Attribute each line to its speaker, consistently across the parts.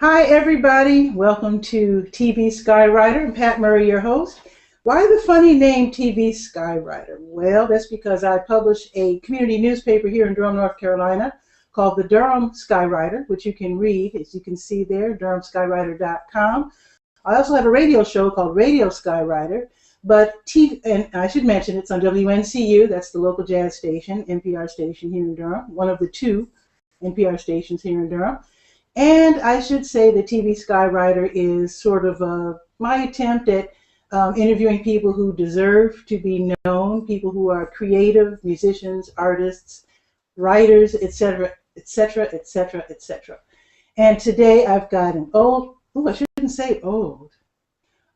Speaker 1: Hi, everybody. Welcome to TV Skywriter. I'm Pat Murray, your host. Why the funny name TV Skywriter? Well, that's because I publish a community newspaper here in Durham, North Carolina called the Durham Skywriter, which you can read, as you can see there, durhamskywriter.com. I also have a radio show called Radio Skywriter, but TV, and I should mention it's on WNCU, that's the local jazz station, NPR station here in Durham, one of the two NPR stations here in Durham. And I should say the TV Skywriter is sort of my attempt at interviewing people who deserve to be known, people who are creative, musicians, artists, writers, etc., etc., etc., etc. And today I've got an I shouldn't say old,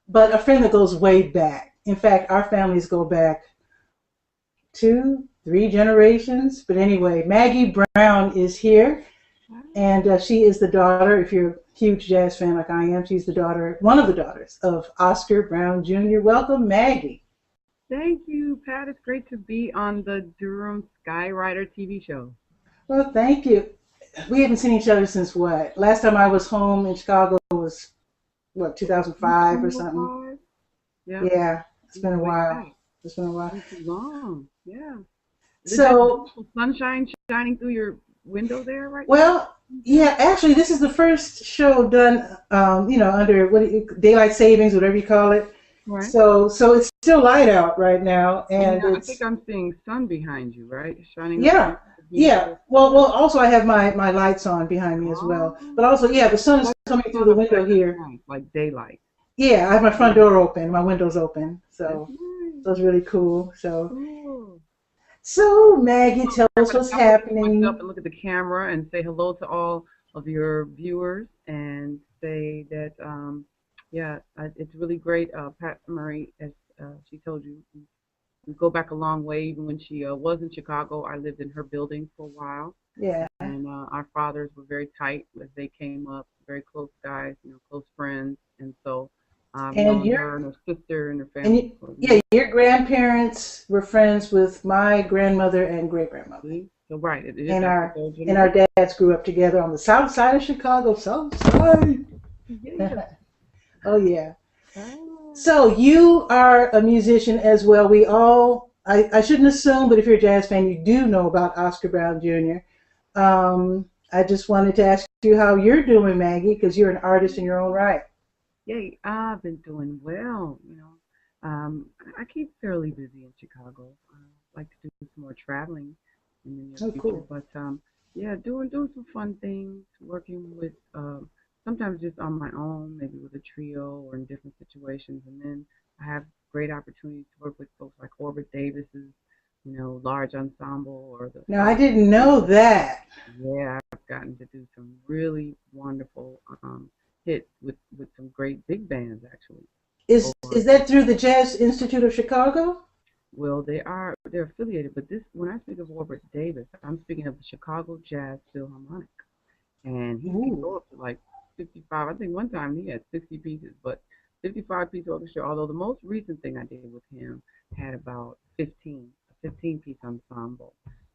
Speaker 1: but a friend that goes way back. In fact, our families go back 2, 3 generations. But anyway, Maggie Brown is here. And she is the daughter, if you're a huge jazz fan like I am, she's the daughter, one of the daughters of Oscar Brown Jr. Welcome, Maggie.
Speaker 2: Thank you, Pat. It's great to be on the Durham Skywriter TV show.
Speaker 1: Well, thank you. We haven't seen each other since what? Last time I was home in Chicago was, 2005 or something? Yeah, it's been a while. It's been a while.
Speaker 2: It's long, yeah.
Speaker 1: So,
Speaker 2: sunshine shining through your window there right
Speaker 1: now? Yeah, actually, this is the first show done, under daylight savings, whatever you call it.
Speaker 2: Right.
Speaker 1: So it's still light out right now, and
Speaker 2: I think I'm seeing sun behind you, right? Shining.
Speaker 1: Yeah, yeah. Well, also I have my lights on behind me as well, but also the sun is coming through the window here,
Speaker 2: like daylight.
Speaker 1: Yeah, I have my front door open, my window's open, so it's really cool. So Maggie, tell us what's happening.
Speaker 2: Look up and look at the camera and say hello to all of your viewers and say that, it's really great. Pat Murray, as she told you, we go back a long way. Even when she was in Chicago, I lived in her building for a while.
Speaker 1: Yeah.
Speaker 2: And our fathers were very tight as they came up, very close guys, close friends. And so and her and her sister and her family.
Speaker 1: Your grandparents were friends with my grandmother and great grandmother.
Speaker 2: So right,
Speaker 1: and our dads grew up together on the south side of Chicago. South side. Yeah. Oh yeah. So you are a musician as well. We all, I shouldn't assume, but if you're a jazz fan, you do know about Oscar Brown Jr. I just wanted to ask you how you're doing, Maggie, because you're an artist in your own right.
Speaker 2: Yay, I've been doing well, I keep fairly busy in Chicago. I like to do some more traveling in the near future.
Speaker 1: Cool.
Speaker 2: But doing some fun things, working with sometimes just on my own, maybe with a trio or in different situations. And then I have great opportunities to work with folks like Orbit Davis's, large ensemble or the.
Speaker 1: Now I didn't know that.
Speaker 2: Yeah, I've gotten to do some really wonderful hit with some great big bands actually.
Speaker 1: Is that through the Jazz Institute of Chicago?
Speaker 2: Well, they're affiliated, but when I speak of Orbit Davis, I'm speaking of the Chicago Jazz Philharmonic, and he can go up to like 55. I think one time he had 60 pieces, but 55-piece orchestra. Although the most recent thing I did with him had about 15-piece ensemble,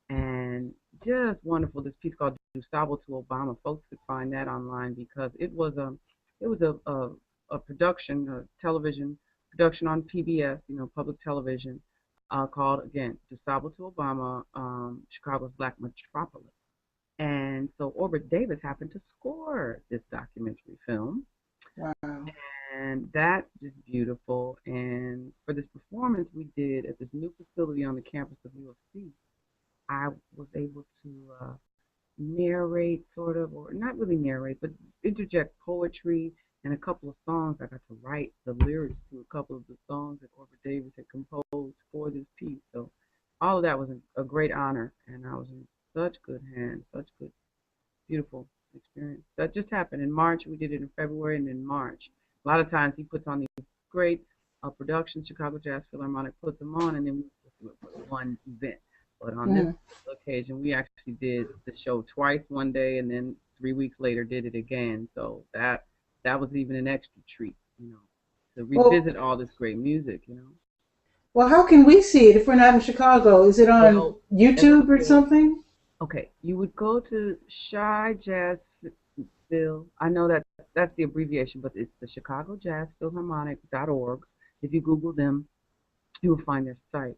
Speaker 2: and just wonderful. This piece called Gustavo to Obama. Folks could find that online because it was a production, a television production on PBS, public television, called again Gustavo to Obama, Chicago's Black Metropolis. And so Orbit Davis happened to score this documentary film.
Speaker 1: Wow.
Speaker 2: And that's just beautiful. And for this performance we did at this new facility on the campus of U of C, I was able to narrate sort of, or not really narrate, but interject poetry and a couple of songs. I got to write the lyrics to a couple of the songs that Orbit Davis had composed for this piece. So all of that was a great honor, and I was in such good hands, such good, beautiful experience. That just happened in March. We did it in February and in March. A lot of times he puts on these great productions. Chicago Jazz Philharmonic puts them on, and then we just do it for one event. But on this occasion, we actually did the show twice, one day, and then 3 weeks later did it again. So that was even an extra treat, to revisit all this great music,
Speaker 1: Well, how can we see it if we're not in Chicago? Is it on YouTube or something?
Speaker 2: Okay, you would go to Shy Jazz Phil. I know that's that's the abbreviation, but it's the Chicago Jazz Philharmonic.org. If you Google them, you will find their site.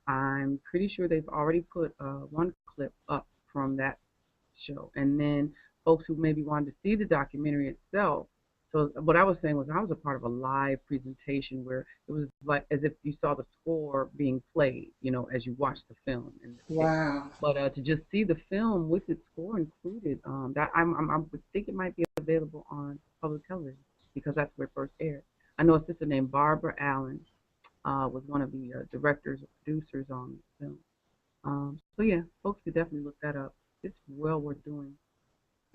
Speaker 2: I'm pretty sure they've already put one clip up from that show. And then folks who maybe wanted to see the documentary itself. So what I was saying was I was a part of a live presentation where it was like as if you saw the score being played, as you watched the film.
Speaker 1: Wow.
Speaker 2: But to just see the film with its score included, that I would think it might be available on public television because that's where it first aired. I know a sister named Barbara Allen was one of the directors or producers on the film. So yeah, folks could definitely look that up. It's well worth doing.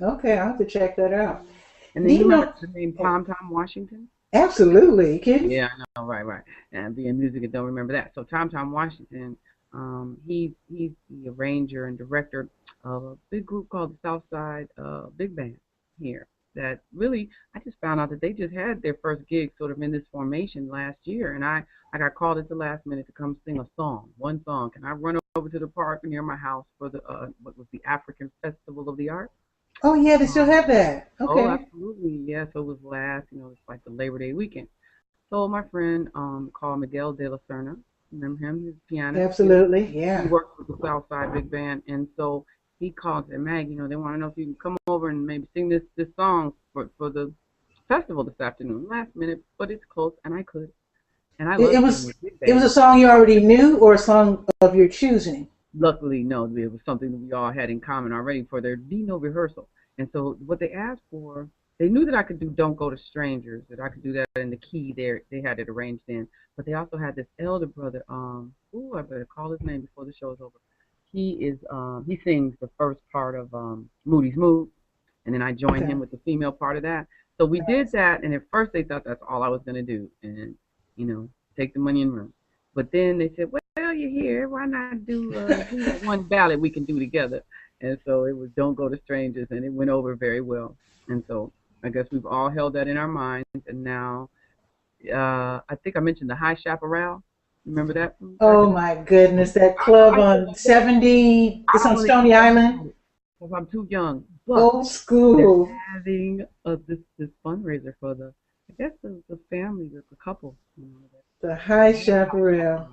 Speaker 1: Okay, I'll have to check that out.
Speaker 2: And then you remember the name Tom Washington?
Speaker 1: Absolutely. You kidding?
Speaker 2: Yeah, I know, right. And being music, I don't remember that. So Tom Washington, he's the arranger and director of a big group called the Southside Big Band here. That really, I just found out that they just had their first gig sort of in this formation last year, and I got called at the last minute to come sing one song. Can I run over to the park near my house for the what was the African Festival of the Arts?
Speaker 1: Oh yeah, they still have that. Okay.
Speaker 2: Oh, absolutely. Yeah, so it was it's like the Labor Day weekend. So my friend called Miguel de la Serna. Remember him? He's a pianist.
Speaker 1: Absolutely, yeah.
Speaker 2: He worked with the Southside Big Band, and so he called and said, Maggie, they want to know if you can come over and maybe sing this song for the festival this afternoon. Last minute, but it's close, and I could. And I
Speaker 1: it was a song you already knew or a song of your choosing?
Speaker 2: Luckily, no, it was something that we all had in common already for their Dino rehearsal. And so what they asked for, they knew that I could do Don't Go to Strangers, that I could do that in the key there. They had it arranged in. But they also had this elder brother, I better call his name before the show is over. He sings the first part of Moody's Mood, and then I joined him with the female part of that. So we did that, and at first they thought that's all I was going to do, and, take the money and run. But then they said, well, you're here. Why not do one ballad we can do together? And so it was Don't Go to Strangers, and it went over very well. And so I guess we've all held that in our minds. And now I think I mentioned the High Chaparral. Remember that?
Speaker 1: Oh, my goodness. That club on 70, it's on Stony Island.
Speaker 2: Because I'm too young. But
Speaker 1: old school.
Speaker 2: They're having this fundraiser for the family, the couple.
Speaker 1: The High Chaparral.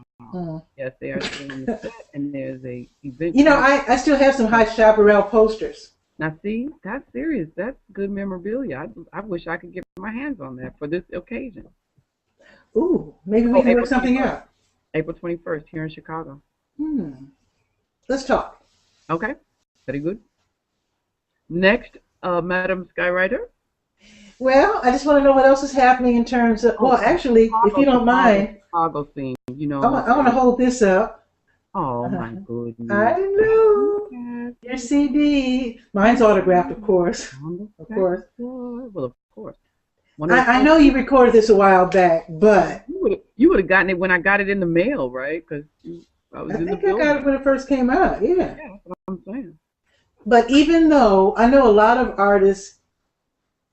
Speaker 2: Yes, they are still on the set, and there's a event.
Speaker 1: I still have some High Chaparral posters.
Speaker 2: Now, see, that's serious. That's good memorabilia. I wish I could get my hands on that for this occasion.
Speaker 1: Ooh, maybe we can work something out.
Speaker 2: April 21st here in Chicago.
Speaker 1: Let's talk.
Speaker 2: Okay, very good. Next, Madam Skywriter.
Speaker 1: Well, I just want to know what else is happening in terms of, actually, if you don't mind,
Speaker 2: Chicago theme,
Speaker 1: I want to hold this up.
Speaker 2: Oh, my goodness.
Speaker 1: I know. Your CD. Mine's autographed, of course. Of course.
Speaker 2: Well, of course.
Speaker 1: I know you recorded this a while back, but
Speaker 2: you would have gotten it when I got it in the mail, right? Because I think
Speaker 1: I got it when it first came out. Yeah.
Speaker 2: Yeah, that's what I'm saying.
Speaker 1: But even though I know a lot of artists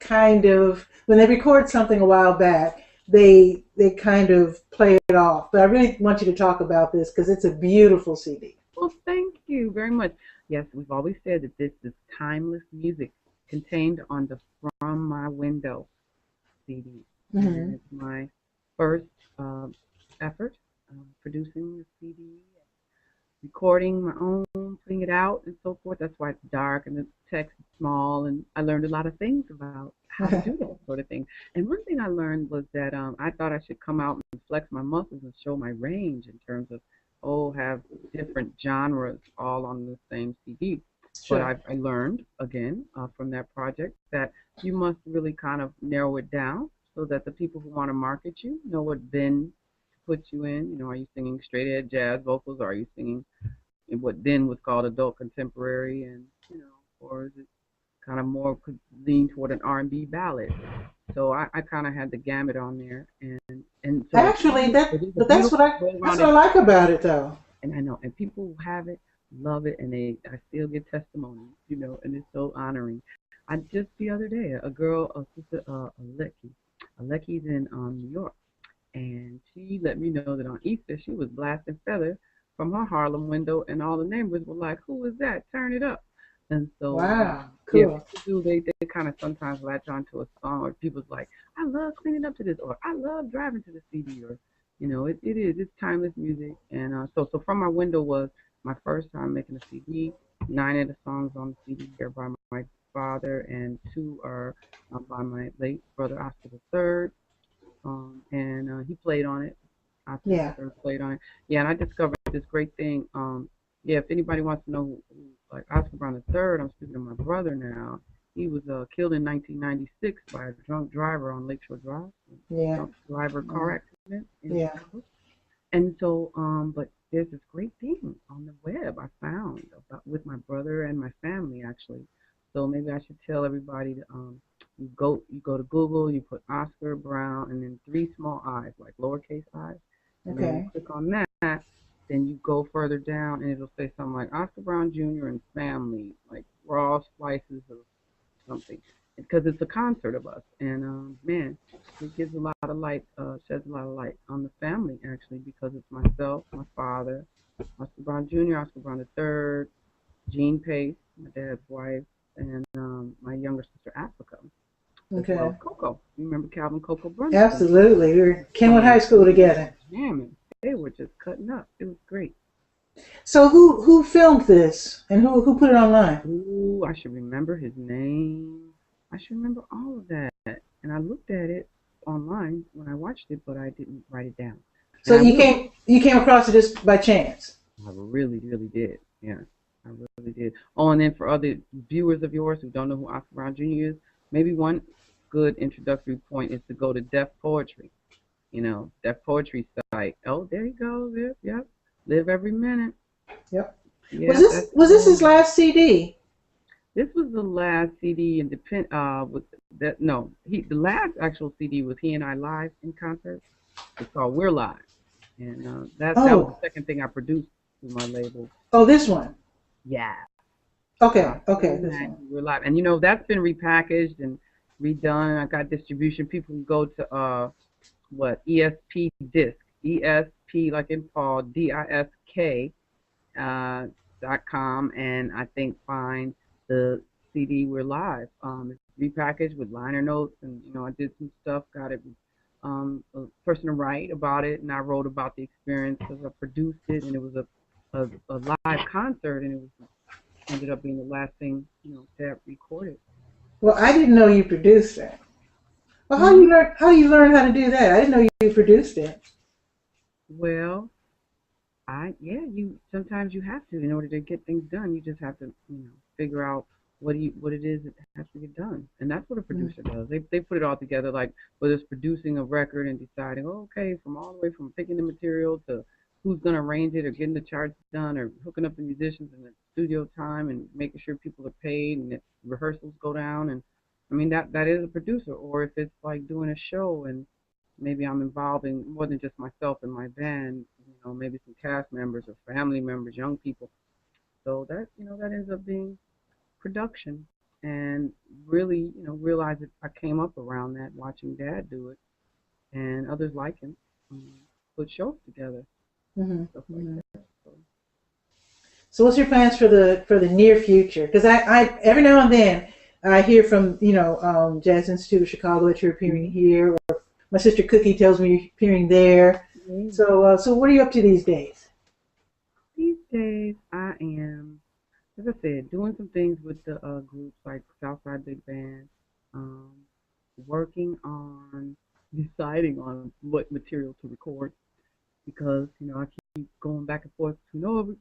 Speaker 1: kind of, when they record something a while back, they kind of play it off. But I really want you to talk about this because it's a beautiful CD.
Speaker 2: Well, thank you very much. Yes, we've always said that this is timeless music contained on the From My Window CD. And it's my first effort producing the CD, recording my own, putting it out, and so forth. That's why it's dark and the text is small, and I learned a lot of things about how to do that sort of thing. And one thing I learned was that I thought I should come out and flex my muscles and show my range in terms of, have different genres all on the same CD. Sure. But I learned, again, from that project that you must really kind of narrow it down so that the people who want to market you know what bin to put you in. Are you singing straight ahead jazz vocals, or are you singing in what then was called adult contemporary, and or is it kind of more could lean toward an R&B ballad? So I kind of had the gamut on there, and so
Speaker 1: actually that's what I like about it, though.
Speaker 2: And I know, and people who have it love it, and I still get testimonies, and it's so honoring. I just the other day, a girl, sister Aleki's in New York, and she let me know that on Easter she was blasting Feather from her Harlem window, and all the neighbors were like, "Who is that? Turn it up." And so,
Speaker 1: Wow,
Speaker 2: yeah,
Speaker 1: cool.
Speaker 2: people do, they kind of sometimes latch on to a song, or people's like, I love cleaning up to this, or I love driving to the CD, or, it's timeless music. And so from my window was my first time making a CD. 9 of the songs on the CD are by my father, and 2 are by my late brother Oscar the Third. And he played on it. Oscar the
Speaker 1: Yeah.
Speaker 2: Third played on it. Yeah, and I discovered this great thing. Yeah, if anybody wants to know like Oscar Brown the Third, I'm speaking to my brother now. He was killed in 1996 by a drunk driver on Lakeshore Drive.
Speaker 1: Yeah.
Speaker 2: Drunk driver
Speaker 1: Yeah.
Speaker 2: car accident in
Speaker 1: Yeah.
Speaker 2: Chicago. And so, but there's this great thing on the web I found about with my brother and my family actually. So maybe I should tell everybody to you go to Google, you put Oscar Brown and then 3 small i's, like lowercase i's, and then when you
Speaker 1: Okay.
Speaker 2: click on that, then you go further down and it'll say something like Oscar Brown Jr. and family, like raw slices of something, because it's a concert of us. And man, it gives a lot of light, sheds a lot of light on the family actually, because it's myself, my father, Oscar Brown Jr., Oscar Brown the Third, Jean Pace, my dad's wife, and my younger sister Africa, as well
Speaker 1: Okay.
Speaker 2: as Coco. You remember Calvin Coco Brunson?
Speaker 1: Absolutely. We were in Kenwood High
Speaker 2: Playing
Speaker 1: School together.
Speaker 2: jamming. They were just cutting up. It was great.
Speaker 1: So who filmed this and who put it online?
Speaker 2: Ooh, I should remember his name. I should remember all of that. And I looked at it online when I watched it, but I didn't write it down.
Speaker 1: So
Speaker 2: And I will.
Speaker 1: you came across it just by chance.
Speaker 2: I really, really did. Yeah, I really did. Oh, and then for other viewers of yours who don't know who Oscar Brown Jr. is, maybe one good introductory point is to go to Deaf Poetry. Deaf Poetry site. Oh, there you go. There, yep. Live every minute.
Speaker 1: Yep. Was
Speaker 2: Yep,
Speaker 1: this
Speaker 2: that's
Speaker 1: was this his
Speaker 2: him.
Speaker 1: last CD?
Speaker 2: This was the last CD with that no, the last actual CD was he and I live in concert. It's called We're Live. And that was the
Speaker 1: Oh,
Speaker 2: second thing I produced through my label.
Speaker 1: oh, this one.
Speaker 2: Yeah.
Speaker 1: Okay,
Speaker 2: Oscar
Speaker 1: okay,
Speaker 2: and
Speaker 1: this one.
Speaker 2: Maggie, We're Live. And that's been repackaged and redone. I got distribution. People can go to ESP disc. ESP like in Paul, DISK .com, and I think find the CD We're Live. It's repackaged with liner notes, and I did some stuff. Got it, a person to write about it, and I wrote about the experience because I produced it, and it was a live concert, and it was ended up being the last thing to have recorded.
Speaker 1: Well, I didn't know you produced that. Well,
Speaker 2: Hmm.
Speaker 1: how you learn how to do that? I didn't know you produced it.
Speaker 2: Well, you sometimes you have to in order to get things done. You just have to figure out what it is that has to get done, and that's what a
Speaker 1: Mm.
Speaker 2: producer does. They put it all together, like whether it's producing a record and deciding, oh, okay, from all the way from picking the material to who's gonna arrange it or getting the charts done or hooking up the musicians and the studio time and making sure people are paid and that rehearsals go down. And I mean that is a producer. Or if it's like doing a show and maybe I'm involving more than just myself and my band, maybe some cast members or family members, young people. So that ends up being production. And really, realize that I came up around that, watching Dad do it, and others like him, um, put shows together,
Speaker 1: Hmm.
Speaker 2: stuff like
Speaker 1: Hmm.
Speaker 2: that. So,
Speaker 1: So, what's your plans for the near future? Because I every now and then I hear from Jazz Institute of Chicago that you're appearing
Speaker 2: mhm.
Speaker 1: here, or my sister Cookie tells me you're appearing there.
Speaker 2: Yeah.
Speaker 1: So what are you up to these days?
Speaker 2: These days, I am, as I said, doing some things with the groups like Southside Big Band, um, working on deciding on what material to record because I keep going back and forth between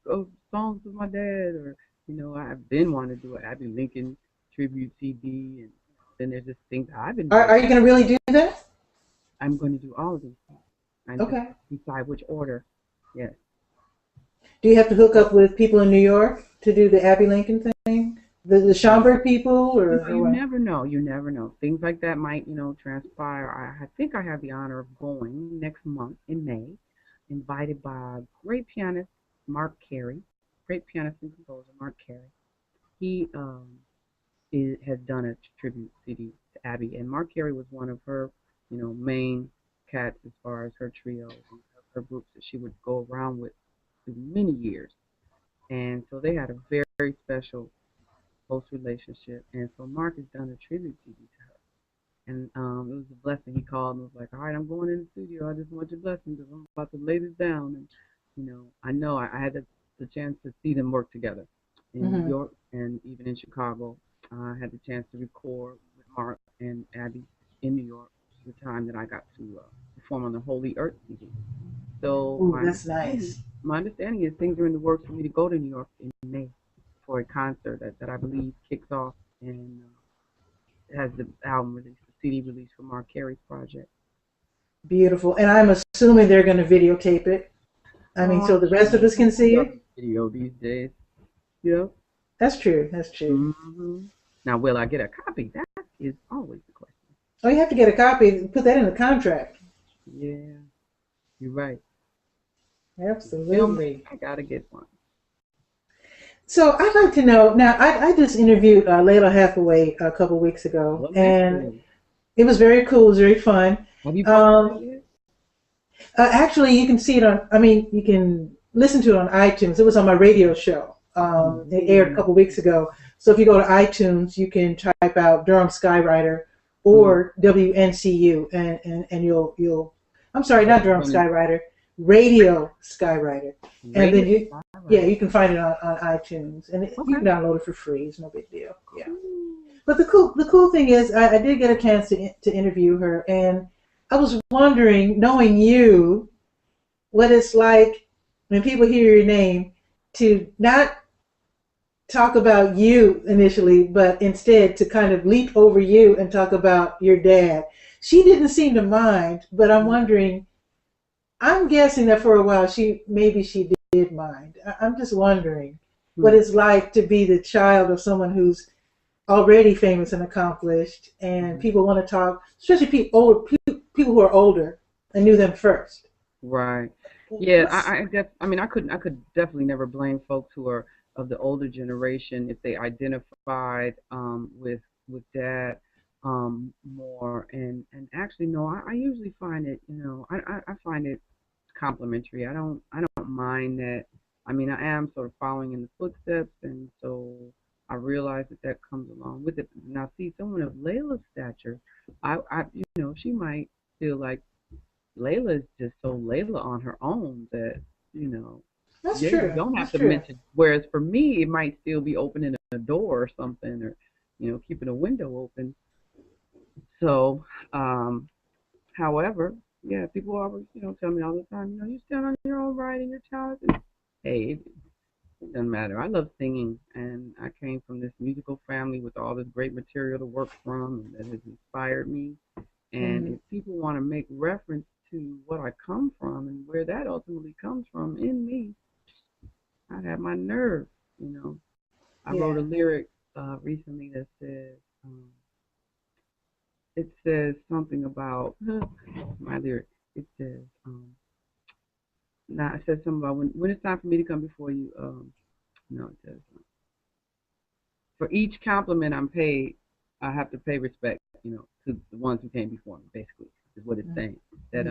Speaker 2: songs with my dad, or I've been wanting to do an Abby Lincoln tribute CD, and then there's this thing that I've been
Speaker 1: Are
Speaker 2: doing.
Speaker 1: you going to really do that?
Speaker 2: I'm going to do all of these things and just
Speaker 1: Okay.
Speaker 2: decide which order. Yes.
Speaker 1: Do you have to hook up with people in New York to do the Abby Lincoln thing? The Schomburg people, or
Speaker 2: You
Speaker 1: what?
Speaker 2: never know. You never know. Things like that might, transpire. I think I have the honor of going next month in May, invited by great pianist Mark Carey, great pianist and composer Mark Carey. He has done a tribute CD to Abby, and Mark Carey was one of her, main cats as far as her trios and her groups that she would go around with through many years. And so they had a very, very special close relationship. And so Mark has done a tribute TV to her. And it was a blessing. He called and was like, all right, I'm going in the studio. I just want your blessing because I'm about to lay this down. And, I know I had the chance to see them work together in New York and even in Chicago. I had the chance to record with Mark and Abby in New York the time that I got to perform on the Holy Earth TV. So
Speaker 1: that's nice.
Speaker 2: My understanding is things are in the works for me to go to New York in May for a concert that I believe kicks off and has the album release, the CD release for Mark Carey's project.
Speaker 1: Beautiful. And I'm assuming they're going to videotape it. I mean, so the rest of us can see it.
Speaker 2: Video these days. Yeah.
Speaker 1: That's true. That's true.
Speaker 2: Now, will I get a copy? That is always the question.
Speaker 1: Oh, you have to get a copy. Put that in the contract.
Speaker 2: Yeah. You're right.
Speaker 1: Absolutely.
Speaker 2: I got to get one.
Speaker 1: So I'd like to know, now I just interviewed Layla Hathaway a couple weeks ago, and it was very cool, it was very fun.
Speaker 2: Have you posted it?
Speaker 1: Actually, you can see it you can listen to it on iTunes. It was on my radio show. It aired a couple weeks ago. So if you go to iTunes, you can type out Durham Skywriter or WNCU, and you'll I'm sorry, not Durham Skywriter, Radio Skywriter. And then you can find it on iTunes, and you can download it for free. It's no big deal. Yeah. But the cool thing is, I did get a chance to interview her, and I was wondering, knowing you, what it's like when people hear your name to not talk about you initially, but instead to kind of leap over you and talk about your dad. She didn't seem to mind, but I'm wondering, I'm guessing that for a while she did mind. I'm just wondering what it's like to be the child of someone who's already famous and accomplished, and people want to talk, especially people who are older and knew them first.
Speaker 2: Right. Yeah. I could definitely never blame folks who are of the older generation if they identified with Dad more. And actually, no, I usually find it, I find it complimentary. I don't mind that. I mean, I am sort of following in the footsteps, and so I realize that comes along with it. Now, see, someone of Layla's stature, she might feel like Layla is just so Layla on her own that,
Speaker 1: That's true.
Speaker 2: You don't have to mention. Whereas for me, it might still be opening a door or something, or keeping a window open. So, however, yeah, people always tell me all the time, you stand on your own right and your child. Hey, it doesn't matter. I love singing, and I came from this musical family with all this great material to work from, and that has inspired me. And if people want to make reference to what I come from and where that ultimately comes from in me, I have my nerve, I wrote a lyric recently that says, it says something about my lyric. It says, it says something about when it's time for me to come before you. It says, for each compliment I'm paid, I have to pay respect, to the ones who came before me, basically, is what it's saying. That,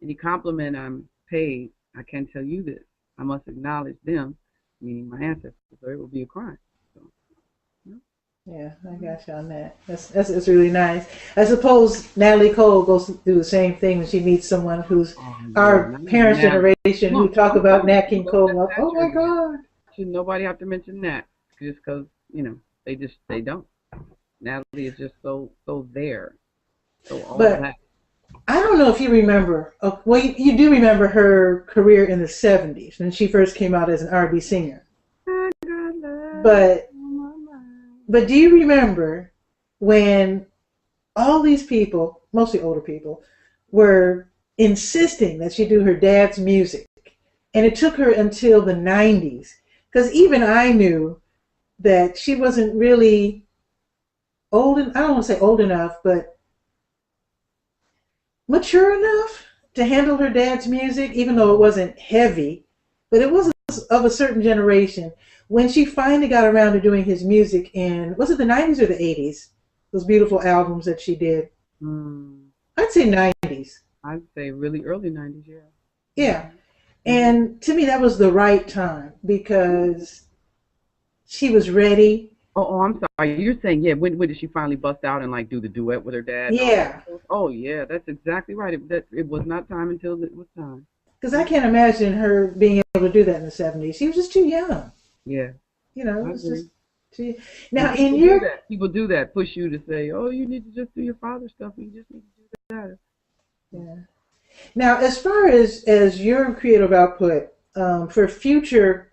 Speaker 2: any compliment I'm paid, I can tell you this. I must acknowledge them, meaning my ancestors, or it will be a crime. So,
Speaker 1: yeah, I got you on that. That's really nice. I suppose Natalie Cole goes through the same thing when she meets someone who's our parents' generation who talk about Nat King Cole. Like, oh my God!
Speaker 2: Should nobody have to mention that just because they don't. Natalie is just so there. So all of that.
Speaker 1: I don't know if you remember. Well, you do remember her career in the '70s when she first came out as an R&B singer. But do you remember when all these people, mostly older people, were insisting that she do her dad's music? And it took her until the 90s, because even I knew that she wasn't really I don't want to say old enough, but mature enough to handle her dad's music, even though it wasn't heavy, but it was of a certain generation. When she finally got around to doing his music in, was it the 90s or the 80s? Those beautiful albums that she did. I'd say 90s.
Speaker 2: I'd say really early 90s, yeah.
Speaker 1: Yeah. And to me, that was the right time because she was ready.
Speaker 2: I'm sorry. You're saying, yeah, when did she finally bust out and like do the duet with her dad and all that
Speaker 1: Yeah,
Speaker 2: stuff? Oh yeah, that's exactly right. It was not time until it was time.
Speaker 1: because I
Speaker 2: Yeah,
Speaker 1: can't imagine her being able to do that in the 70s. She was just too young.
Speaker 2: yeah,
Speaker 1: It
Speaker 2: I
Speaker 1: was just
Speaker 2: agree.
Speaker 1: too.
Speaker 2: And
Speaker 1: Now, in
Speaker 2: people do
Speaker 1: your
Speaker 2: that. People do that. Push you to say, oh, you need to just do your father stuff. You just need to do that.
Speaker 1: yeah. Now, as far as your creative output for future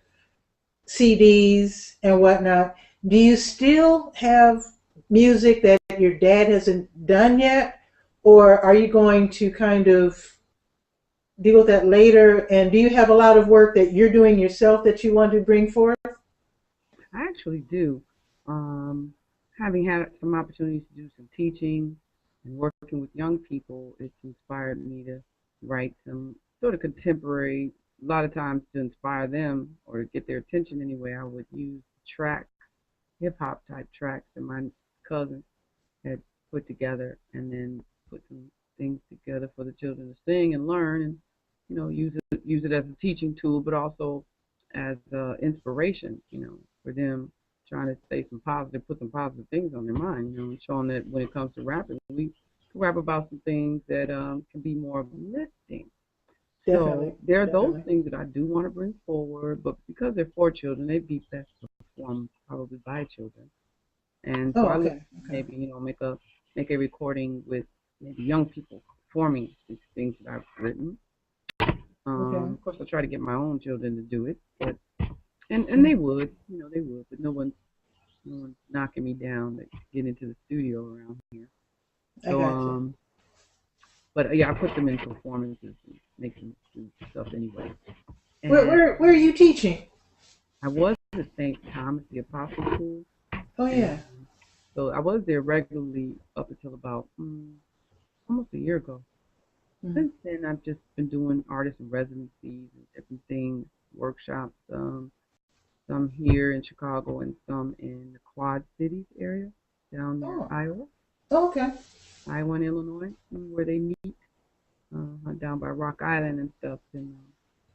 Speaker 1: CDs and whatnot, do you still have music that your dad hasn't done yet, or are you going to kind of deal with that later? And do you have a lot of work that you're doing yourself that you want to bring forth?
Speaker 2: I actually do. Um, Having had some opportunities to do some teaching and working with young people, it's inspired me to write some sort of contemporary. A lot of times to inspire them or to get their attention anyway, I would use tracks, hip hop type tracks that my cousin had put together, and then put some things together for the children to sing and learn, and use it as a teaching tool, but also as inspiration, for them trying to say some positive, put some positive things on their mind, and showing that when it comes to rapping, we can rap about some things that can be more uplifting.
Speaker 1: Definitely,
Speaker 2: So there are those
Speaker 1: definitely.
Speaker 2: things that I do want to bring forward, but because they're for children, they'd be best performed probably by children. And so
Speaker 1: Oh,
Speaker 2: I look
Speaker 1: okay,
Speaker 2: to
Speaker 1: okay,
Speaker 2: maybe make a recording with maybe young people performing these things that I've written.
Speaker 1: okay.
Speaker 2: Of course, I try to get my own children to do it, but and
Speaker 1: Hmm.
Speaker 2: they would, but no one's knocking me down to get into the studio around here.
Speaker 1: I
Speaker 2: So
Speaker 1: got you.
Speaker 2: but yeah, I put them in performances and make them do stuff anyway. And
Speaker 1: Where are you teaching?
Speaker 2: I was at St. Thomas the Apostle School,
Speaker 1: Oh,
Speaker 2: and
Speaker 1: yeah.
Speaker 2: so I was there regularly up until about almost a year ago.
Speaker 1: Hmm.
Speaker 2: Since then, I've just been doing artist in residencies and different things, workshops, some here in Chicago and some in the Quad Cities area down near
Speaker 1: Oh,
Speaker 2: Iowa,
Speaker 1: oh, okay.
Speaker 2: Iowa and Illinois, where they meet down by Rock Island and stuff. And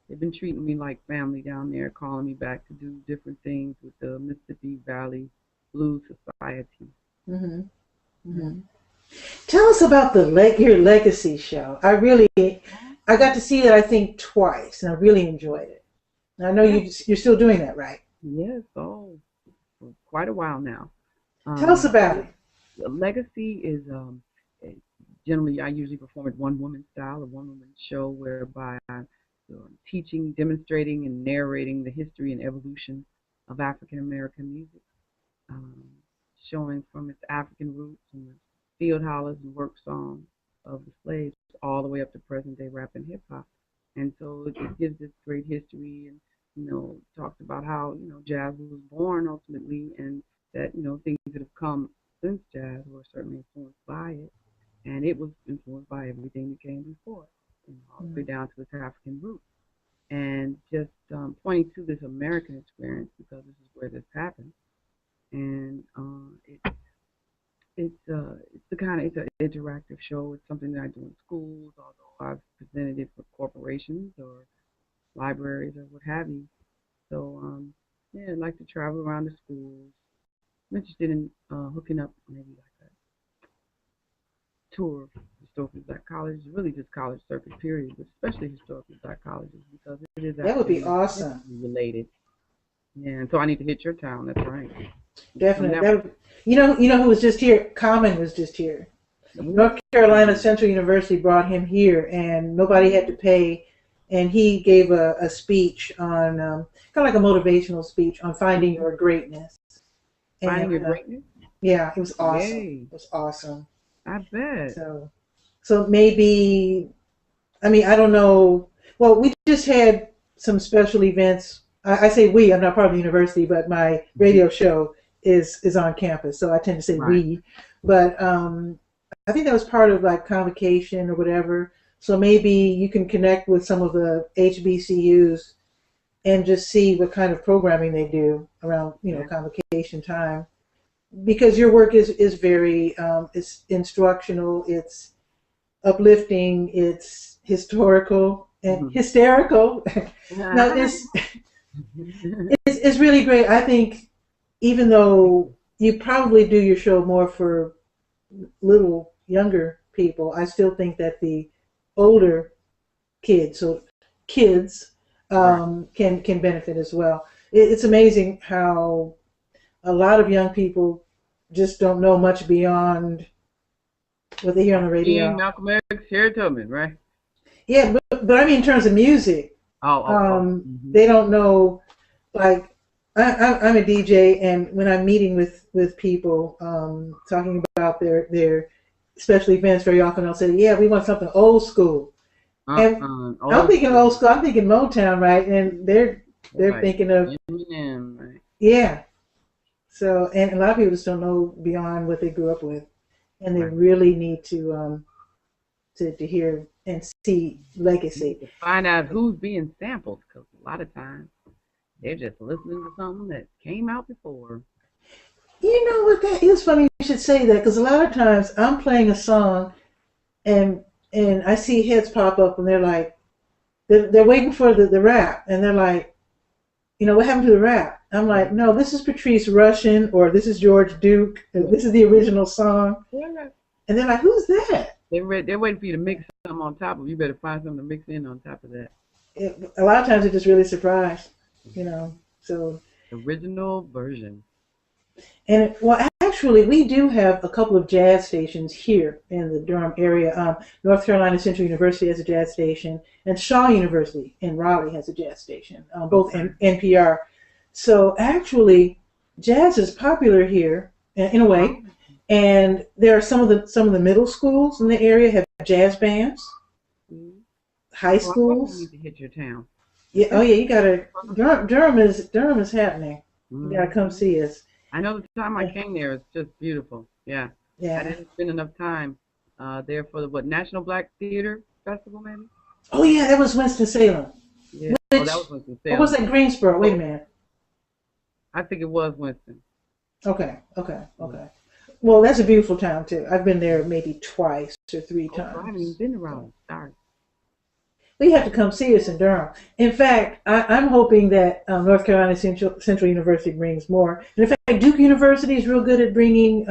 Speaker 2: they've been treating me like family down there, calling me back to do different things with the Mississippi Valley Blues Society.
Speaker 1: Hmm.
Speaker 2: Yeah.
Speaker 1: Hmm. Tell us about your legacy show. I got to see it, I think, twice, and I really enjoyed it. And I know
Speaker 2: Yeah.
Speaker 1: you're still doing that, right?
Speaker 2: Yes. Oh, for quite a while now.
Speaker 1: Tell us about
Speaker 2: The
Speaker 1: it.
Speaker 2: legacy is generally I usually perform at one woman style, a one woman show whereby I'm teaching, demonstrating, and narrating the history and evolution of African American music, um, showing from its African roots and the field hollers and work songs of the slaves all the way up to present day rap and hip hop. And so it gives this great history and talks about how jazz was born ultimately, and that things that have come since jazz were certainly influenced by it, and it was influenced by everything that came before it, all the way
Speaker 1: Mm.
Speaker 2: down to its African roots. And just pointing to this American experience because this is where this happened, and it's the kind of it's an interactive show. It's something that I do in schools, although I've presented it for corporations or libraries or what have you. So yeah, I'd like to travel around the schools. I'm interested in hooking up maybe like a tour of historically black colleges, really just college circuit period, but especially historically black colleges because it is
Speaker 1: That would be awesome.
Speaker 2: intimately related. Yeah, and so I need to hit your town. That's right. Come
Speaker 1: Definitely.
Speaker 2: that way.
Speaker 1: You know who was just here? Common was just here. North Carolina
Speaker 2: Ooh.
Speaker 1: Central University brought him here, and nobody had to pay. And he gave a speech on kind of like a motivational speech on finding
Speaker 2: Mhm.
Speaker 1: your greatness.
Speaker 2: Finding
Speaker 1: And
Speaker 2: your greatness.
Speaker 1: yeah, it was awesome.
Speaker 2: Yay!
Speaker 1: It was awesome.
Speaker 2: I bet.
Speaker 1: So, so maybe, I mean, I don't know. Well, we just had some special events. I say we. I'm not part of the university, but my
Speaker 2: Mhm.
Speaker 1: radio show is on campus, so I tend to say
Speaker 2: Right.
Speaker 1: we. But I think that was part of like convocation or whatever. So maybe you can connect with some of the HBCUs and just see what kind of programming they do around
Speaker 2: Yeah.
Speaker 1: convocation time, because your work is very it's instructional, it's uplifting, it's historical and hysterical. No, it's really great. I think even though you probably do your show more for little younger people, I still think that the older kids, so kids,
Speaker 2: Right.
Speaker 1: can benefit as well. It's amazing how a lot of young people just don't know much beyond what they hear on the
Speaker 2: King,
Speaker 1: radio.
Speaker 2: Malcolm X, Harry Tubman, right?
Speaker 1: Yeah, but I mean in terms of music,
Speaker 2: Oh.
Speaker 1: they don't know. Like I'm a DJ, and when I'm meeting with people, talking about their special events, very often I'll say, "Yeah, we want something old school." And I'm
Speaker 2: Old
Speaker 1: thinking
Speaker 2: school.
Speaker 1: old school. I'm thinking Motown, right? And they're
Speaker 2: Right.
Speaker 1: thinking of,
Speaker 2: Eminem, right?
Speaker 1: yeah. So, and a lot of people just don't know beyond what they grew up with, and they
Speaker 2: Right.
Speaker 1: really need to hear and see
Speaker 2: You
Speaker 1: legacy.
Speaker 2: need to find out who's being sampled, because a lot of times they're just listening to something that came out before.
Speaker 1: You know what? That is funny. You should say that because a lot of times I'm playing a song and I see heads pop up and they're like, they're waiting for the rap, and they're like, what happened to the rap? I'm like, no, this is Patrice Rushen, or this is George Duke. This is the original song.
Speaker 2: Yeah.
Speaker 1: And they're like, who's that?
Speaker 2: They're waiting for you to mix something on top of. You better find something to mix in on top of that.
Speaker 1: A lot of times they're just really surprised. So,
Speaker 2: Original version.
Speaker 1: and well, actually, we do have a couple of jazz stations here in the Durham area. North Carolina Central University has a jazz station, and Shaw University in Raleigh has a jazz station, both
Speaker 2: Okay.
Speaker 1: NPR. So actually, jazz is popular here in a way, and there are some of the middle schools in the area have jazz bands.
Speaker 2: Mhm.
Speaker 1: High
Speaker 2: Well, I probably
Speaker 1: schools,
Speaker 2: need to hit your town.
Speaker 1: yeah. Oh yeah, you gotta. Durham is happening. You gotta come
Speaker 2: Hmm.
Speaker 1: see us.
Speaker 2: I know the time I came there, it's just beautiful. Yeah. I
Speaker 1: Yeah.
Speaker 2: didn't spend enough time there for the National Black Theater Festival, maybe?
Speaker 1: Oh yeah, that was Winston-Salem.
Speaker 2: Yeah. Oh, that
Speaker 1: Which,
Speaker 2: was Winston
Speaker 1: or was
Speaker 2: Salem.
Speaker 1: that Greensboro? Wait a minute.
Speaker 2: I think it was Winston.
Speaker 1: Okay. Well, that's a beautiful town too. I've been there maybe twice or three
Speaker 2: Oh, so I haven't even
Speaker 1: times.
Speaker 2: been around.
Speaker 1: So,
Speaker 2: Sorry.
Speaker 1: but you have to come see us in Durham. In fact, I'm hoping that North Carolina Central University brings more. And in fact, Duke University is real good at bringing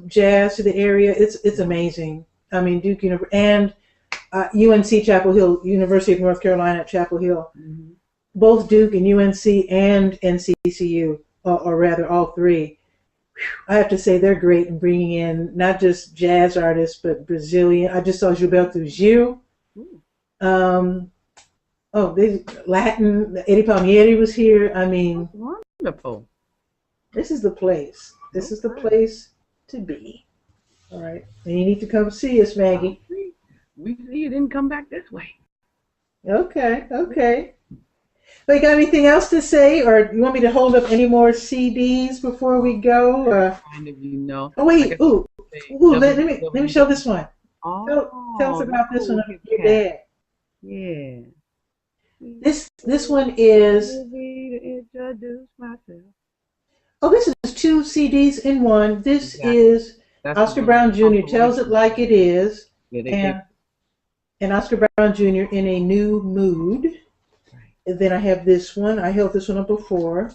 Speaker 1: jazz to the area. It's amazing. I mean, Duke University and UNC Chapel Hill, University of North Carolina at Chapel Hill.
Speaker 2: Hmm.
Speaker 1: Both Duke and UNC and NCCU, or rather all three, I have to say they're great in bringing in not just jazz artists, but Brazilian. I just saw Gilberto Gil.
Speaker 2: Ooh,
Speaker 1: Um, Latin. Eddie Palmieri was here. I mean,
Speaker 2: that's wonderful.
Speaker 1: this is the place. This is the
Speaker 2: Okay.
Speaker 1: place to be. All right. And you need to come see us,
Speaker 2: I'll
Speaker 1: Maggie.
Speaker 2: see. We see you didn't come back this way.
Speaker 1: Okay. But you got anything else to say, or you want me to hold up any more CDs before we go?
Speaker 2: Kind of, you know.
Speaker 1: Oh
Speaker 2: Like
Speaker 1: wait,
Speaker 2: I
Speaker 1: ooh,
Speaker 2: say,
Speaker 1: let me show this one. Tell us
Speaker 2: Oh,
Speaker 1: about this
Speaker 2: no,
Speaker 1: one
Speaker 2: look
Speaker 1: of
Speaker 2: at
Speaker 1: your
Speaker 2: that.
Speaker 1: dad.
Speaker 2: Yeah.
Speaker 1: This one is,
Speaker 2: Maybe to introduce myself.
Speaker 1: this is two CDs in one. This
Speaker 2: Exactly.
Speaker 1: is
Speaker 2: That's the
Speaker 1: Oscar
Speaker 2: one
Speaker 1: Brown Jr. tells it
Speaker 2: compilation.
Speaker 1: like it is,
Speaker 2: Yeah, they
Speaker 1: and Oscar Brown Jr. in a new mood.
Speaker 2: right.
Speaker 1: And then I have this one. I held this one up before.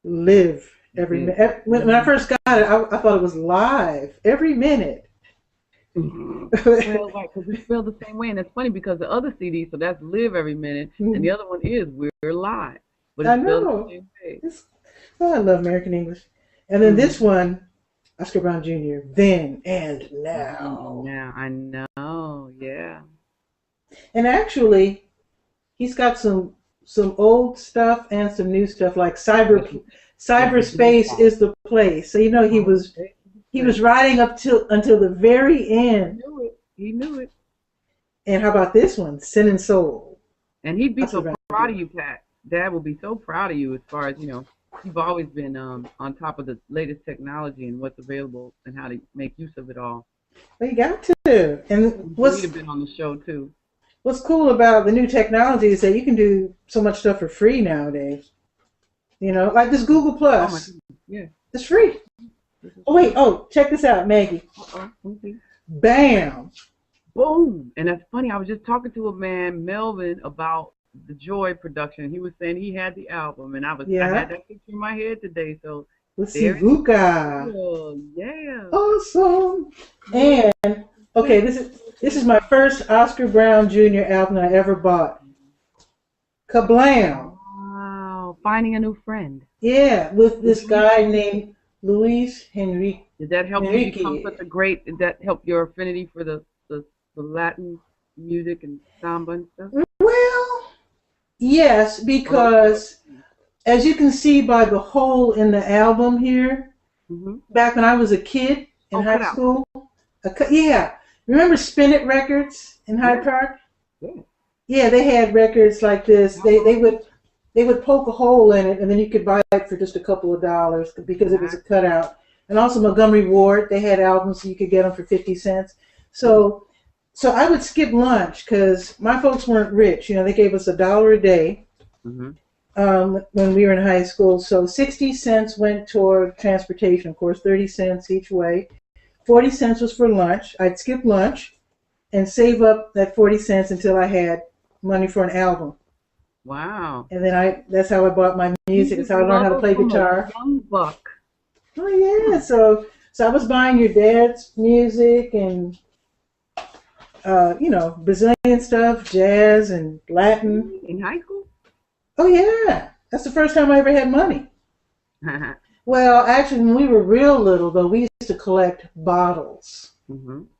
Speaker 1: Live every
Speaker 2: Yeah.
Speaker 1: minute. When I first got it, I thought it was live every minute.
Speaker 2: Mhm. Well, right, because we feel the same way, and it's funny because the other CD, so that's Live Every Minute, and the other one is We're Live, but
Speaker 1: I
Speaker 2: it's spelled the
Speaker 1: know.
Speaker 2: same way.
Speaker 1: I love American English. And then
Speaker 2: Hmm.
Speaker 1: this one, Oscar Brown Jr. Then and
Speaker 2: And
Speaker 1: now.
Speaker 2: now I know, yeah.
Speaker 1: And actually, he's got some old stuff and some new stuff like
Speaker 2: What you do
Speaker 1: cyberspace is the place. So he
Speaker 2: Oh,
Speaker 1: was he was riding up till until the very
Speaker 2: he
Speaker 1: end.
Speaker 2: knew it. He knew it.
Speaker 1: And how about this one, Sin and Soul?
Speaker 2: And he'd be
Speaker 1: Oscar
Speaker 2: so
Speaker 1: Brown
Speaker 2: proud of
Speaker 1: Jr.
Speaker 2: you, Pat. Dad will be so proud of you as far as, you've always been on top of the latest technology and what's available and how to make use of it all.
Speaker 1: Well, you got to. And
Speaker 2: He'd have been on the show too.
Speaker 1: what's cool about the new technology is that you can do so much stuff for free nowadays. Like this Google
Speaker 2: Oh my
Speaker 1: Plus.
Speaker 2: goodness, yeah.
Speaker 1: It's free.
Speaker 2: This is
Speaker 1: Oh
Speaker 2: true.
Speaker 1: wait, check this out, Maggie.
Speaker 2: Okay.
Speaker 1: Bam.
Speaker 2: Boom. And that's funny. I was just talking to a man, Melvin, about the Joy production. He was saying he had the album, and I
Speaker 1: Yeah.
Speaker 2: had that picture in my head today. So
Speaker 1: Let's see,
Speaker 2: there it
Speaker 1: VUCA.
Speaker 2: is. Yeah.
Speaker 1: Awesome. And okay, this is my first Oscar Brown Jr. album I ever bought. Kablam.
Speaker 2: Wow. Finding a new friend.
Speaker 1: Yeah, with this guy named Luis Henrique.
Speaker 2: Did that help you become such a great? Did that help your affinity for the Latin music and samba and stuff?
Speaker 1: Well, yes, because as you can see by the hole in the album here, back when I was a kid in high school, remember Spin It Records in Hyde Park?
Speaker 2: Yeah.
Speaker 1: Yeah, they had records like this. They would poke a hole in it, and then you could buy it for just a couple of dollars because it was a cutout. And also Montgomery Ward, they had albums so you could get them for 50 cents. So I would skip lunch because my folks weren't rich. You know, they gave us $1 a day when we were in high school. So 60 cents went toward transportation, of course, 30 cents each way. 40 cents was for lunch. I'd skip lunch and save up that 40 cents until I had money for an album.
Speaker 2: Wow.
Speaker 1: And then that's how I bought my music. That's how I learned how to play guitar.
Speaker 2: Young buck.
Speaker 1: Oh yeah, so I was buying your dad's music and Brazilian stuff, jazz and Latin.
Speaker 2: In high school?
Speaker 1: Oh yeah, that's the first time I ever had money. Well, actually, when we were real little, though, we used to collect bottles,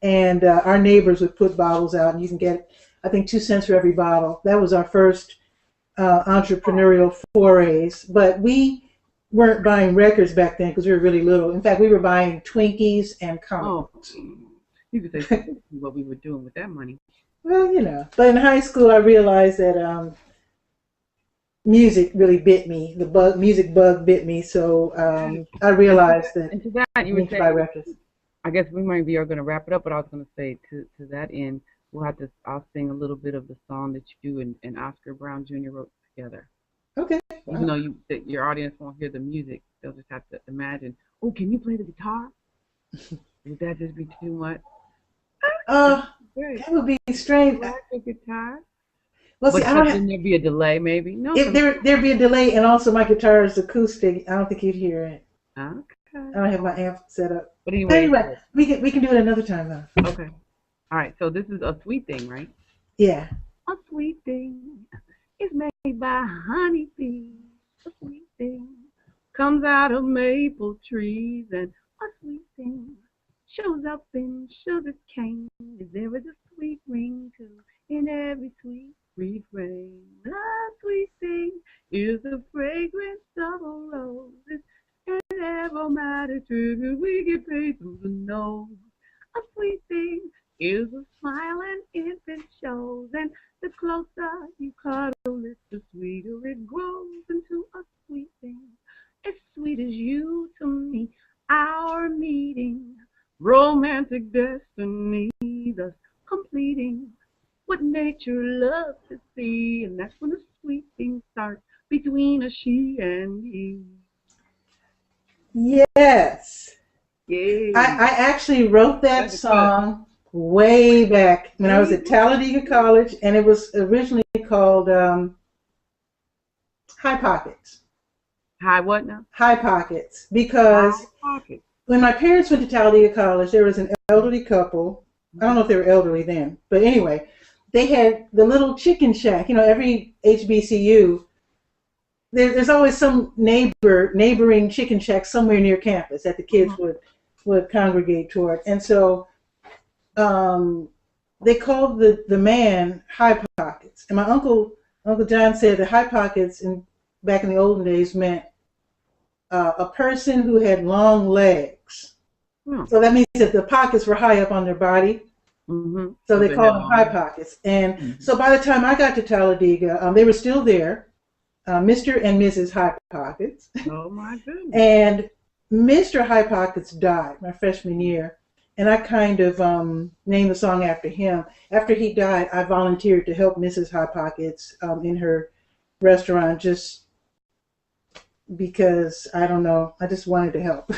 Speaker 1: and our neighbors would put bottles out, and you can get, I think, 2 cents for every bottle. That was our first entrepreneurial forays, but we weren't buying records back then because we were really little. In fact, we were buying Twinkies and comic books.
Speaker 2: You could say what we were doing with that money.
Speaker 1: Well, but in high school, I realized that music really bit me. The music bug bit me, so I realized that.
Speaker 2: And to that, you would say,
Speaker 1: buy records.
Speaker 2: I guess we might be going to wrap it up, but I was going to say to that end, I'll sing a little bit of the song that you and Oscar Brown Jr. wrote together.
Speaker 1: Okay.
Speaker 2: Even though your audience won't hear the music, they'll just have to imagine. Oh, can you play the guitar? Would that just be too much?
Speaker 1: That would be strange.
Speaker 2: The guitar.
Speaker 1: Well, see,
Speaker 2: then there'd be a delay, maybe. No.
Speaker 1: There'd be a delay, and also my guitar is acoustic. I don't think you'd hear it.
Speaker 2: Okay.
Speaker 1: I don't have my amp set up.
Speaker 2: But anyway,
Speaker 1: we can do it another time though.
Speaker 2: Okay. All right. So this is A Sweet Thing, right?
Speaker 1: Yeah.
Speaker 2: A sweet thing is made by honeybees. A sweet thing comes out of maple trees, and a sweet thing shows up in sugar cane. There is a sweet ring too in every sweet refrain. A sweet thing is the fragrance of a rose. It's an aromatic trigger we get paid through the nose. A sweet thing is a smile an infant shows, and the closer you cuddle it, the sweeter it grows into a sweet thing. As sweet as you to me, our meeting, romantic destiny, thus completing what nature loves to see, and that's when the sweet thing starts between a she and he.
Speaker 1: Yes.
Speaker 2: Yeah.
Speaker 1: I actually wrote that song way back when I was at Talladega College, and it was originally called High Pockets.
Speaker 2: High what now?
Speaker 1: High Pockets, because when my parents went to Talladega College, there was an elderly couple. I don't know if they were elderly then, but anyway, they had the little chicken shack. Every HBCU, there's always some neighboring chicken shack somewhere near campus that the kids would congregate toward. And so they called the man High Pockets. And my Uncle John said that High Pockets back in the olden days meant a person who had long legs. So that means that the pockets were high up on their body. So they called them High Pockets. And so by the time I got to Talladega, they were still there, Mr. and Mrs. High Pockets.
Speaker 2: Oh my goodness.
Speaker 1: And Mr. High Pockets died my freshman year, and I kind of named the song after him. After he died, I volunteered to help Mrs. High Pockets in her restaurant just because, I don't know, I just wanted to help.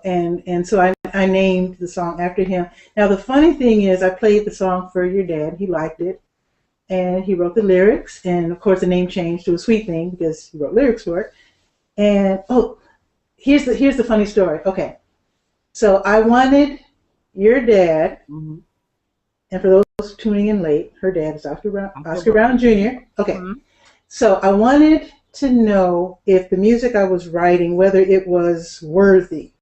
Speaker 1: And so I named the song after him. Now the funny thing is, I played the song for your dad. He liked it, and he wrote the lyrics. And of course, the name changed to a sweet thing because he wrote lyrics for it. And oh, here's the funny story. Okay, so I wanted your dad,
Speaker 2: Mm-hmm.
Speaker 1: and for those tuning in late, her dad is Oscar Brown Jr. Okay,
Speaker 2: Mm-hmm.
Speaker 1: so I wanted to know if the music I was writing, whether it was worthy,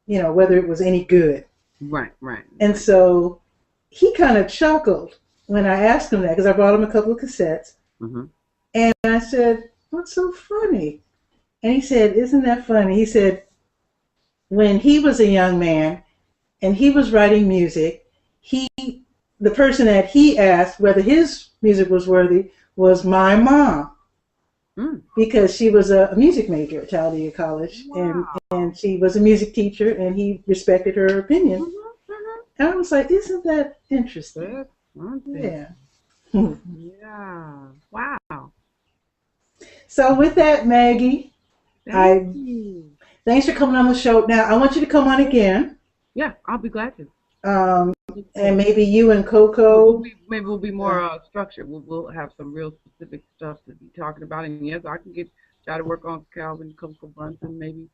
Speaker 1: whether it was any good.
Speaker 2: Right, right.
Speaker 1: And so he kind of chuckled when I asked him that because I brought him a couple of cassettes.
Speaker 2: Mm-hmm.
Speaker 1: And I said, "What's so funny?" And he said, "Isn't that funny?" He said, when he was a young man and he was writing music, the person that he asked whether his music was worthy was my mom. Because she was a music major at Talladega College,
Speaker 2: Wow.
Speaker 1: and she was a music teacher, and he respected her opinion.
Speaker 2: Mm-hmm. Mm-hmm.
Speaker 1: And I was like, isn't that interesting?
Speaker 2: That's something.
Speaker 1: Yeah.
Speaker 2: Yeah. Wow.
Speaker 1: So with that, Maggie,
Speaker 2: Thank you.
Speaker 1: thanks for coming on the show. Now, I want you to come on again.
Speaker 2: Yeah, I'll be glad to.
Speaker 1: And maybe you and Coco.
Speaker 2: Maybe we'll be more structured. We'll have some real specific stuff to be talking about. And yes, I can try to work on Calvin Coco Bunsen. Maybe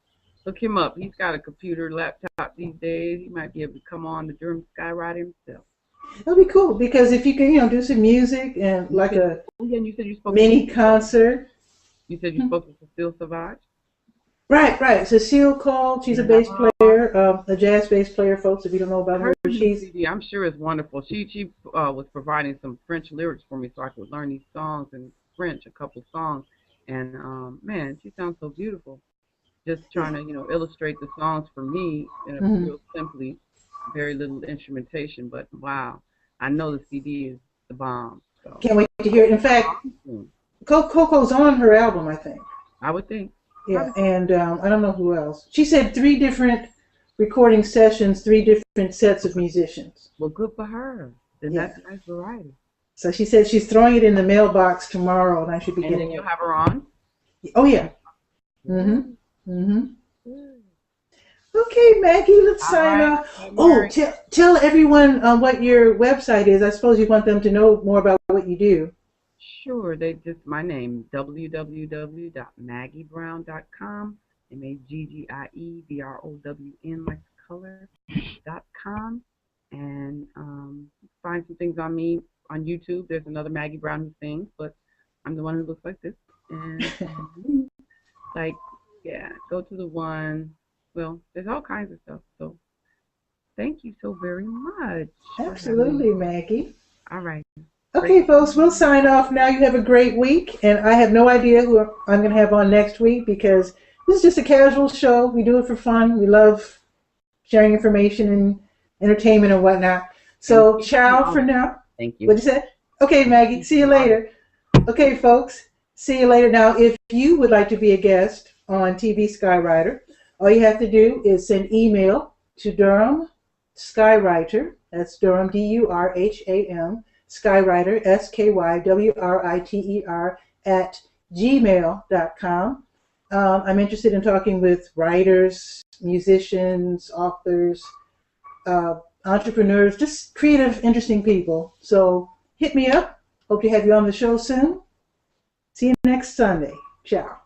Speaker 2: look him up. He's got a computer, laptop these days. He might be able to come on the Durham Skywriter himself.
Speaker 1: That'll be cool because if you can, do some music and like a
Speaker 2: and you said you spoke
Speaker 1: mini concert.
Speaker 2: You said you spoke to Cecile Savage.
Speaker 1: Right. Cecile called. She's a bass player, a jazz bass player, folks. If you don't know about her,
Speaker 2: I'm sure it's wonderful. She was providing some French lyrics for me so I could learn these songs in French, a couple songs. And man, she sounds so beautiful. Just trying to illustrate the songs for me in a real simply, very little instrumentation. But wow, I know the CD is the bomb. So.
Speaker 1: Can't wait to hear it. In fact, Coco's on her album, I think.
Speaker 2: I would think.
Speaker 1: Yeah, and I don't know who else. She said 3 different recording sessions, 3 different sets of musicians.
Speaker 2: Well, good for her. Then that's a nice variety. So
Speaker 1: she said she's throwing it in the mailbox tomorrow, and I should be getting it.
Speaker 2: And then you'll have her on?
Speaker 1: Oh, yeah. Okay, Maggie, let's sign off. Oh, tell everyone what your website is. I suppose you want them to know more about what you do.
Speaker 2: Sure, my name, www.maggiebrown.com, MAGGIEBROWN, like the color.com, and find some things on me on YouTube. There's another Maggie Brown who sings, but I'm the one who looks like this. And go to the one. Well, there's all kinds of stuff. So thank you so very much.
Speaker 1: Absolutely, Maggie.
Speaker 2: All right.
Speaker 1: Okay, folks, we'll sign off now. You have a great week, and I have no idea who I'm going to have on next week because this is just a casual show. We do it for fun. We love sharing information and entertainment and whatnot. So, ciao for now.
Speaker 2: Thank you.
Speaker 1: What'd you say? Okay, Maggie, see you later. Okay, folks, see you later. Now, if you would like to be a guest on TV Skywriter, all you have to do is send email to Durham Skywriter. That's Durham, DURHAM. Skywriter, SKYWRITER @gmail.com. I'm interested in talking with writers, musicians, authors, entrepreneurs, just creative, interesting people. So hit me up. Hope to have you on the show soon. See you next Sunday. Ciao.